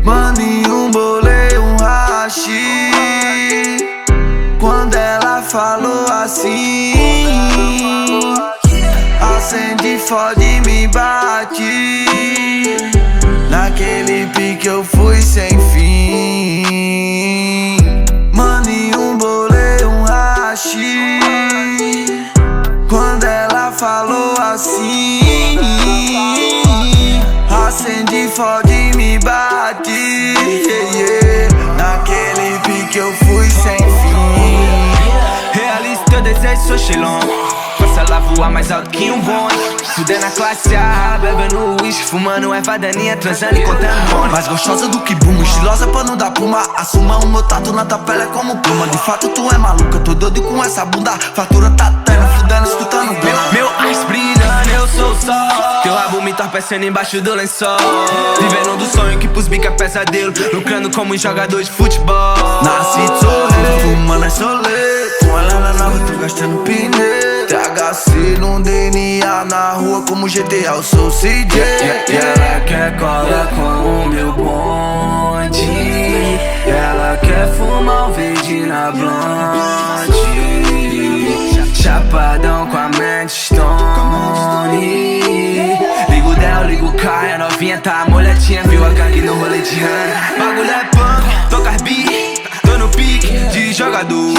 Maninho, bolei um hashi quando ela falou assim. Acende, fode, me bate. Naquele pique eu fui sem fim. Maninho, bolei um hashi quando ela falou assim. Acende, fode, me bate, yeah, yeah. Naquele pique eu fui sem fim. Realizo teu desejo, sou xilão. Faça ela voar mais alto que um bonde. Estudei na classe A, bebendo uísque, fumando erva daninha, transando e contando money. Mais gostosa do que Buma, estilosa pra não dar pluma. Assuma o meu tato na tua pele como pluma. De fato tu é maluca, tô doido com essa bunda. Fatura tá tendo, fudendo, escutando Buma. Meu ice brilhando, eu sou o sol. Teu rabo me torpecendo embaixo do lençol. Vivendo do sonho que pros bica é pesadelo. Lucrando como um jogador de futebol. Nasci sorrindo, fumando é solê. Com ela na nova, tô gastando pneu. THC no DNA, na rua como GTA, eu sou o CJ. E ela quer cola com o meu bonde. Ela quer fumar o verde na blonde. Chapadão com a mente stone. Ligo o Del, ligo o Kai, a novinha tá molhadinha. Viu a gangue no rolê de Ana. Bagulho é punk, tô carbi. Tô no pique de jogador.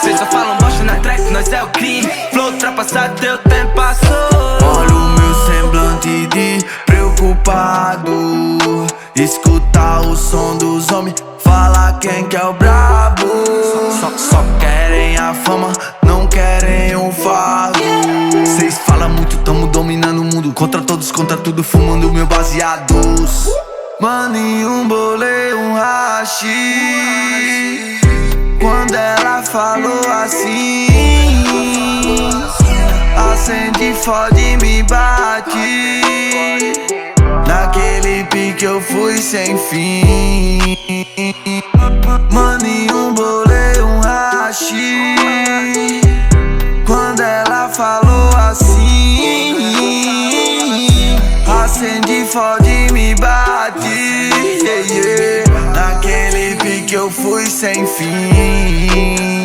Cês só falam bosta na track, nós é o crime. Flow ultrapassado, teu tempo passou. Olha o meu semblante de preocupado. Escutar o som dos homens, fala quem que é o brabo. Só querem a fama, não querem o fardo. Cês falam muito, tamo dominando o mundo. Contra todos, contra tudo, fumando meu baseados. Maninho, bolei um hashi quando ela falou assim. Acende, fode, me bate. Naquele pique eu fui sem fim. Maninho, bolei um hashi quando ela falou assim. Acende, fode, me bate, yeah, yeah. Naquele pique eu fui sem fim.